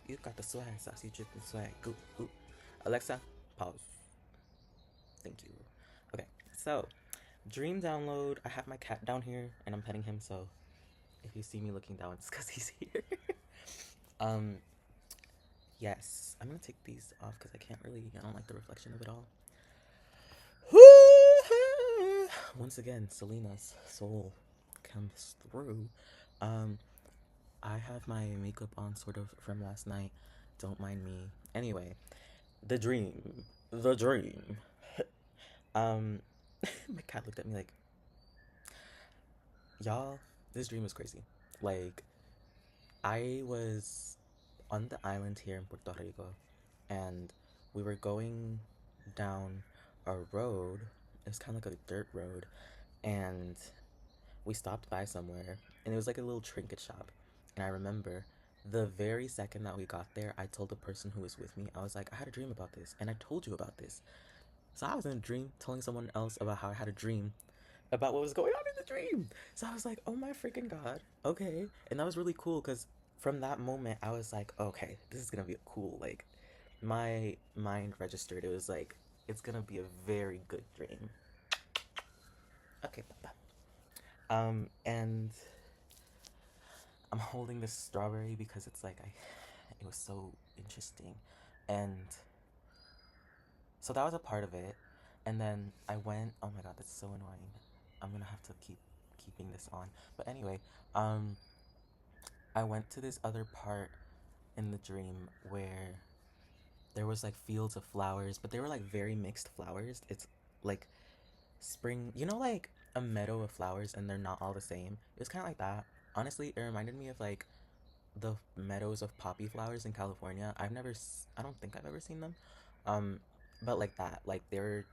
You got the swag, saucy chicken swag. Ooh, ooh. Alexa, pause. Thank you. Okay, so dream download. I have my cat down here and I'm petting him, so if you see me looking down, it's because he's here. um, yes, I'm gonna take these off because I can't really, I don't like the reflection of it all. Once again, Selena's soul comes through. Um, I have my makeup on sort of from last night. Don't mind me. Anyway, the dream. The dream. Um, my cat looked at me like, y'all, this dream is crazy. Like, I was on the island here in Puerto Rico, and we were going down a road. It was kind of like a dirt road, and we stopped by somewhere, and it was like a little trinket shop. And I remember the very second that we got there, I told the person who was with me, I was like, I had a dream about this, and I told you about this. So I was in a dream telling someone else about how I had a dream about what was going on in the dream. So I was like, oh my freaking god, okay. And that was really cool because from that moment, I was like, okay, this is gonna be a cool, like, my mind registered. It was like, it's gonna be a very good dream. Okay, Papa. And I'm holding this strawberry because it's like it was so interesting, and so that was a part of it. And then I went. Oh my god, that's so annoying. I'm gonna have to keep keeping this on. But anyway, um, I went to this other part in the dream where there was like fields of flowers, but they were like very mixed flowers. It's like spring, like a meadow of flowers, and they're not all the same. It was kind of like that. Honestly, it reminded me of like the meadows of poppy flowers in California. I don't think I've ever seen them. Um, but like that, like they were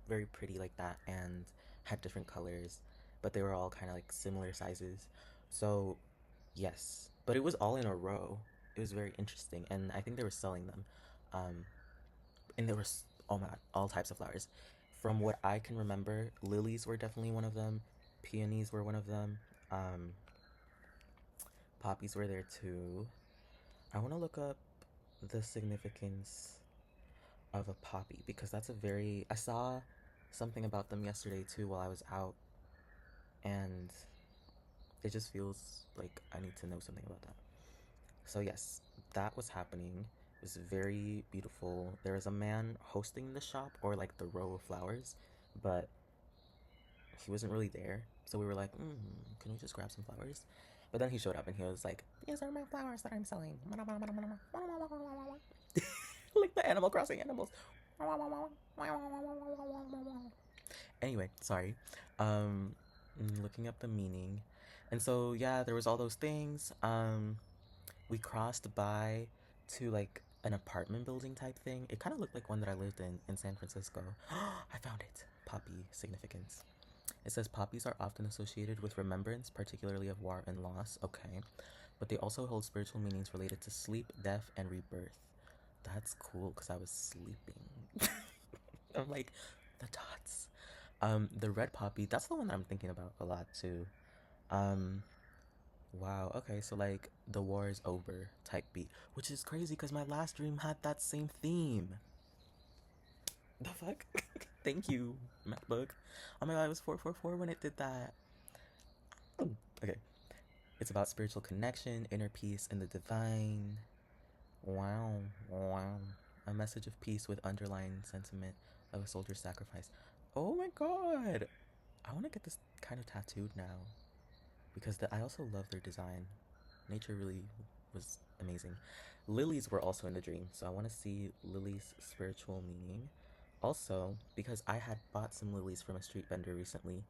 very pretty like that and had different colors, but they were all kind of like similar sizes. So, yes, but it was all in a row. It was very interesting, and I think they were selling them. Um, and there was, oh my god, all types of flowers. From what I can remember, lilies were definitely one of them. Peonies were one of them. Um, poppies were there too. I want to look up the significance of a poppy because that's a very. I saw something about them yesterday too while I was out, and it just feels like I need to know something about that. So, yes, that was happening. It was very beautiful. There was a man hosting the shop or like the row of flowers, but he wasn't really there. So we were like, can we just grab some flowers? But then he showed up and he was like, these are my flowers that I'm selling. Like the Animal Crossing animals. Anyway, sorry. Um, looking up the meaning. And so, yeah, there was all those things. We crossed by to like an apartment building type thing. It kind of looked like one that I lived in San Francisco. I found it. Poppy significance. It says poppies are often associated with remembrance, particularly of war and loss. Okay. But they also hold spiritual meanings related to sleep, death, and rebirth. That's cool because I was sleeping. I'm like, the dots. The red poppy, that's the one that I'm thinking about a lot too. Um, wow, okay, so like the war is over type beat, which is crazy because my last dream had that same theme. The fuck? Thank you, MacBook. Oh my god, it was 444 when it did that. Okay. It's about spiritual connection, inner peace, and the divine. Wow, wow. A message of peace with underlying sentiment of a soldier's sacrifice. Oh my god! I want to get this kind of tattooed now because I also love their design. Nature really was amazing. Lilies were also in the dream, so I want to see lilies' spiritual meaning. Also, because I had bought some lilies from a street vendor recently,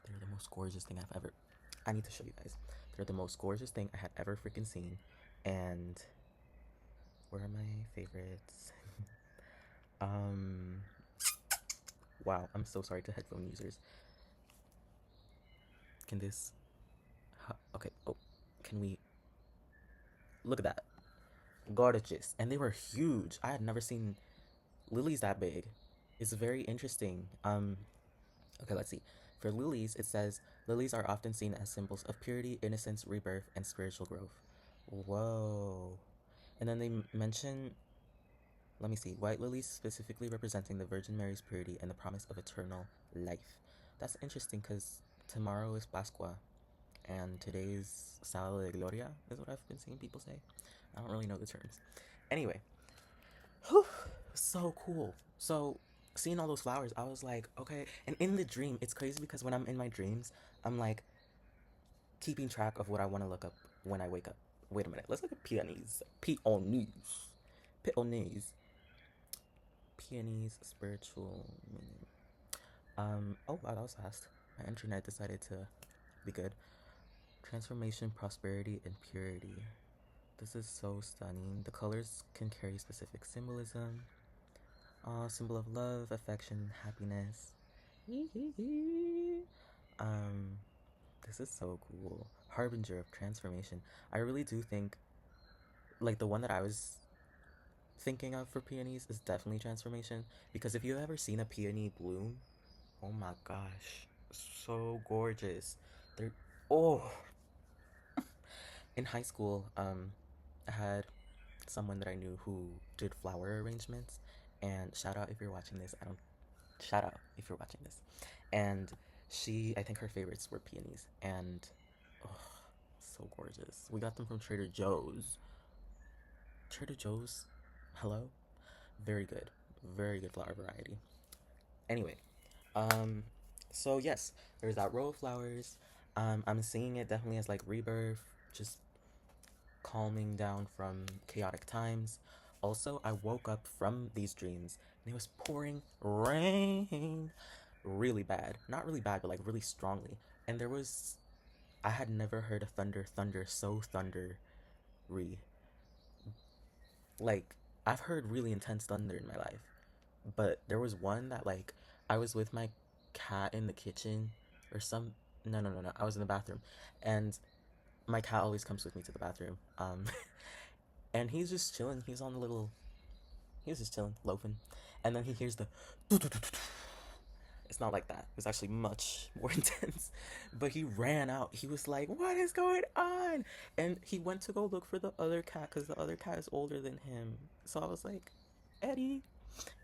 they're the most gorgeous thing I've ever. I need to show you guys. They're the most gorgeous thing I had ever freaking seen. And where are my favorites? um, wow, I'm so sorry to headphone users. Can this? Okay. Oh, can we look at that? Gorgeous, and they were huge. I had never seen lilies that big. It's very interesting. Okay, let's see. For lilies, it says lilies are often seen as symbols of purity, innocence, rebirth, and spiritual growth. Whoa. And then they mention, let me see, white lilies specifically representing the Virgin Mary's purity and the promise of eternal life. That's interesting because tomorrow is Pascua and today's Sábado de Gloria, is what I've been seeing people say. I don't really know the terms. Anyway, whew, so cool. So seeing all those flowers, I was like, okay. And in the dream, it's crazy because when I'm in my dreams, I'm like keeping track of what I want to look up when I wake up. Wait a minute, let's look at peonies. Peonies. Peonies. Peonies, spiritual meaning. Oh wow, that was fast. My internet decided to be good. Transformation, prosperity, and purity. This is so stunning. The colors can carry specific symbolism. Symbol of love, affection, happiness. um, this is so cool. Harbinger of transformation. I really do think, like, the one that I was thinking of for peonies is definitely transformation. Because if you've ever seen a peony bloom, oh my gosh, so gorgeous. They're, oh, in high school, I had someone that I knew who did flower arrangements. And shout out if you're watching this. I don't shout out if you're watching this. And I think her favorites were peonies. And oh, so gorgeous. We got them from Trader Joe's. Trader Joe's, hello? Very good. Very good flower variety. Anyway, um, so yes, there's that row of flowers. I'm seeing it definitely as like rebirth, just calming down from chaotic times. Also, I woke up from these dreams and it was pouring rain really bad. Not really bad, but like really strongly. And I had never heard a thunder so thundery. Like, I've heard really intense thunder in my life, but there was one that, like, I was with my cat in the kitchen or some. No, no, no, no. I was in the bathroom, and my cat always comes with me to the bathroom. And he's just chilling. He's on the little. He was just chilling, loafing, and then he hears the. It's not like that. It's actually much more intense. But he ran out. He was like, "What is going on?" And he went to go look for the other cat because the other cat is older than him. So I was like, Eddie,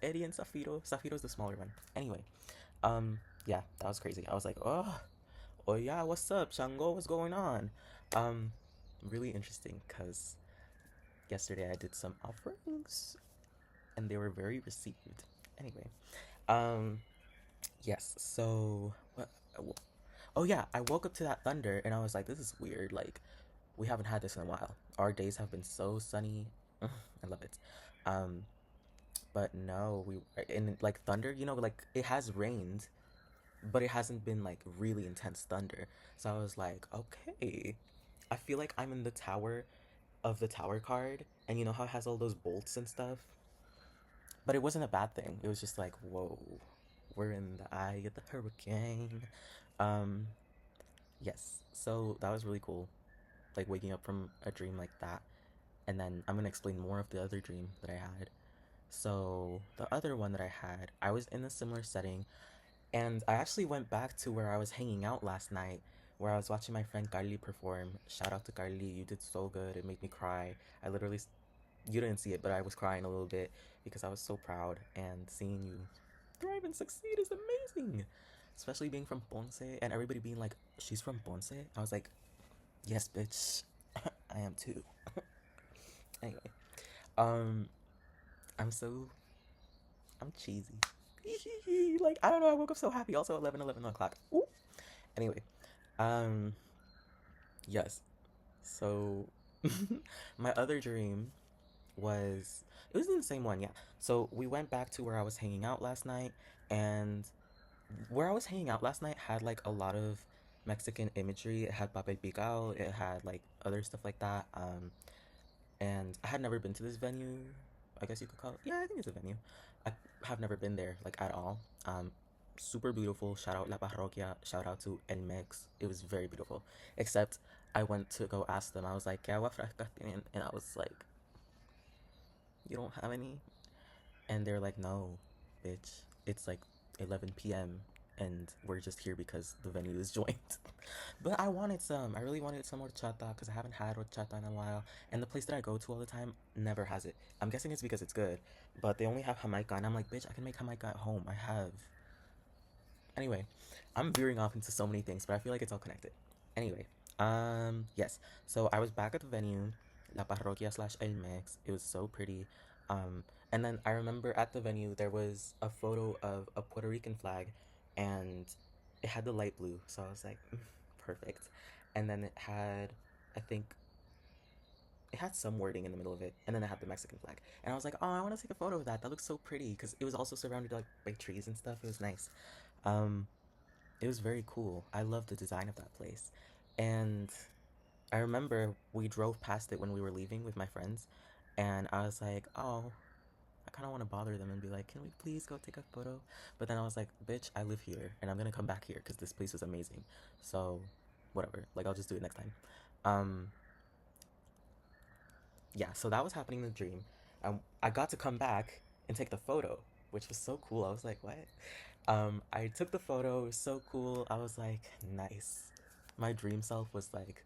Eddie and Safiro. Safiro's the smaller one. Anyway, yeah, that was crazy. I was like, oh yeah, what's up, Shango? What's going on? Um, really interesting because yesterday I did some offerings and they were very received. Anyway, um, yes. So what? Oh yeah, I woke up to that thunder and I was like, this is weird. Like, we haven't had this in a while. Our days have been so sunny. I love it. Um, but no, we in like thunder. Like it has rained, but it hasn't been like really intense thunder. So I was like, okay, I feel like I'm in the tower of the tower card, and you know how it has all those bolts and stuff. But it wasn't a bad thing. It was just like, whoa, we're in the eye of the hurricane. Um, yes. So that was really cool. Like waking up from a dream like that. And then I'm gonna explain more of the other dream that I had. So the other one that I had, I was in a similar setting, and I actually went back to where I was hanging out last night, where I was watching my friend Carly perform. Shout out to Carly, you did so good. It made me cry. I literally, you didn't see it, but I was crying a little bit because I was so proud, and seeing you thrive and succeed is amazing. Especially being from Ponce and everybody being like, she's from Ponce. I was like, yes, bitch, I am too. Anyway, um, I'm so I'm cheesy. Like, I don't know. I woke up so happy. Also, 11 o'clock. Ooh. Anyway, um, yes. So, my other dream it was in the same one, yeah. So we went back to where I was hanging out last night, and where I was hanging out last night had like a lot of Mexican imagery. It had papel picado. It had like other stuff like that. And I had never been to this venue. I guess you could call it. Yeah, I think it's a venue. I have never been there like at all. Super beautiful. Shout out La Parroquia. Shout out to El Mex. It was very beautiful. Except I went to go ask them. I was like, "¿Qué agua fresca tienen?" And I was like, "You don't have any?" And they're like, "No, bitch. It's like 11 p.m. and we're just here because the venue is joined. But I wanted some. I really wanted some horchata because I haven't had horchata in a while. And the place that I go to all the time never has it. I'm guessing it's because it's good, but they only have Jamaica. And I'm like, bitch, I can make Jamaica at home. I have. Anyway, I'm veering off into so many things, but I feel like it's all connected. Anyway, yes. So I was back at the venue, La Parroquia slash El Mex. It was so pretty. And then I remember at the venue there was a photo of a Puerto Rican flag, and it had the light blue. So I was like, perfect. And then it had, I think, it had some wording in the middle of it, and then it had the Mexican flag. And I was like, oh, I want to take a photo of that. That looks so pretty because it was also surrounded like by trees and stuff. It was nice. Um, it was very cool. I love the design of that place. And I remember we drove past it when we were leaving with my friends, and I was like, oh, I kind of want to bother them and be like, can we please go take a photo? But then I was like, bitch, I live here and I'm gonna come back here because this place is amazing. So, whatever. Like, I'll just do it next time. Um, yeah, so that was happening in the dream. I got to come back and take the photo, which was so cool. I was like, what? I took the photo. It was so cool. I was like, nice. My dream self was like,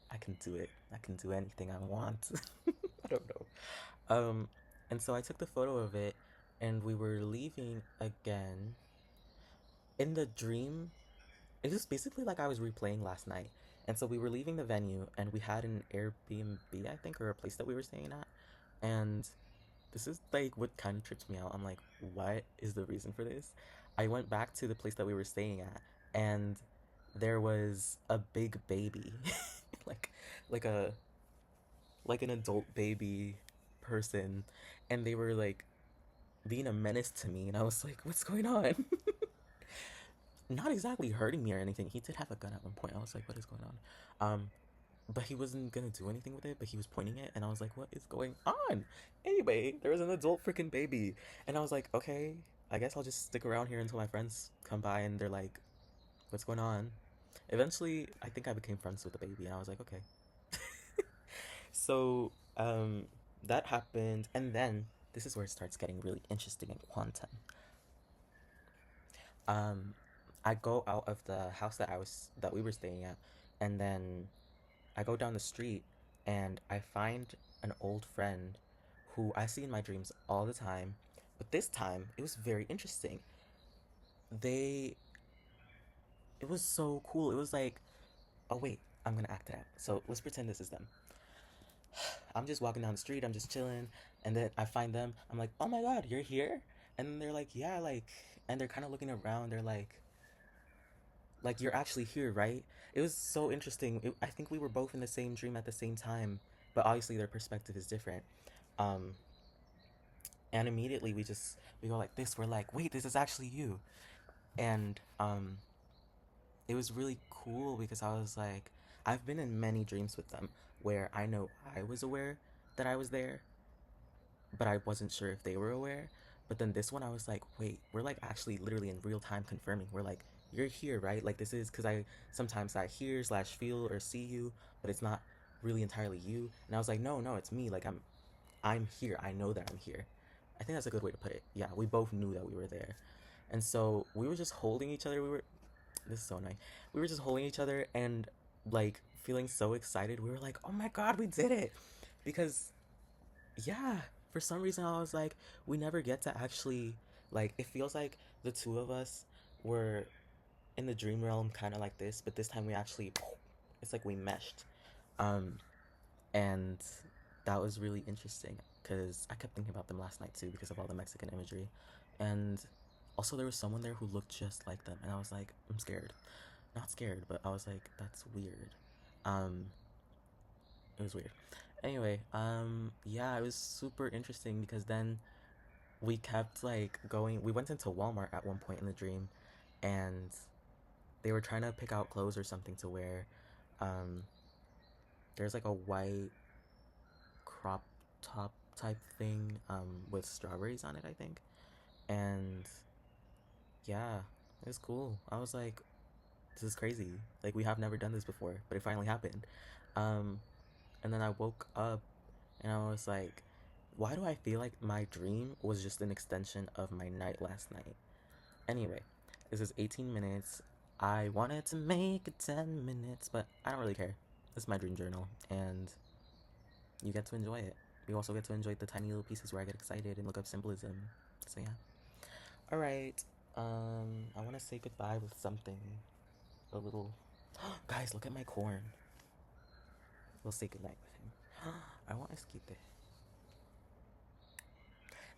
I can do it. I can do anything I want. I don't know. Um, and so I took the photo of it, and we were leaving again. In the dream, it was basically like I was replaying last night. And so we were leaving the venue, and we had an Airbnb, I think, or a place that we were staying at. And this is like what kind of trips me out. I'm like, what is the reason for this? I went back to the place that we were staying at, and there was a big baby, like like a like an adult baby person, and they were like being a menace to me, and I was like, what's going on? Not exactly hurting me or anything. He did have a gun at one point. I was like, what is going on? But he wasn't gonna do anything with it, but he was pointing it, and I was like, what is going on? Anyway, there was an adult freaking baby, and I was like, okay, I guess I'll just stick around here until my friends come by and they're like, what's going on? Eventually, I think I became friends with the baby, and I was like, okay. So, that happened, and then this is where it starts getting really interesting and quantum. Um, I go out of the house that we were staying at, and then I go down the street and I find an old friend who I see in my dreams all the time. But this time, it was very interesting. They, it was so cool. It was like, oh wait, I'm gonna act it out. So let's pretend this is them. I'm just walking down the street, I'm just chilling, and then I find them. I'm like, oh my god, you're here? And they're like, yeah, like, and they're kind of looking around. They're like you're actually here, right? It was so interesting. I think we were both in the same dream at the same time, but obviously their perspective is different. Um, and immediately we go like this. We're like, wait, this is actually you. And it was really cool because I was like, I've been in many dreams with them where I know I was aware that I was there, but I wasn't sure if they were aware. But then this one, I was like, wait, we're like actually literally in real time confirming. We're like, you're here, right? Like this is because I sometimes I hear slash feel or see you, but it's not really entirely you. And I was like, no, no, it's me. Like I'm here. I know that I'm here. I think that's a good way to put it. Yeah, we both knew that we were there, and so we were just holding each other. We were this is so nice. We were just holding each other and like feeling so excited. We were like, oh my god, we did it, because yeah, for some reason I was like, we never get to actually like. It feels like the two of us were in the dream realm, kind of like this, but this time we actually, it's like we meshed, um, and that was really interesting because I kept thinking about them last night too because of all the Mexican imagery, and also there was someone there who looked just like them, and I was like, I'm scared, not scared, but I was like, that's weird. Um, it was weird. Anyway, yeah, it was super interesting because then we kept like going. We went into Walmart at one point in the dream, and they were trying to pick out clothes or something to wear. Um, there's like a white crop top type thing with strawberries on it, I think. And yeah, it was cool. I was like, this is crazy. Like we have never done this before, but it finally happened. Um, and then I woke up and I was like, why do I feel like my dream was just an extension of my night last night? Anyway, This is 18 minutes. I wanted to make it 10 minutes, but I don't really care. This is my dream journal, and you get to enjoy it. You also get to enjoy the tiny little pieces where I get excited and look up symbolism. So yeah. All right. I want to say goodbye with something a little. Guys, look at my corn. We'll say goodnight with him. I want esquite.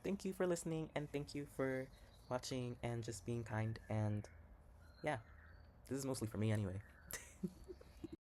Thank you for listening, and thank you for watching and just being kind. And yeah, this is mostly for me anyway.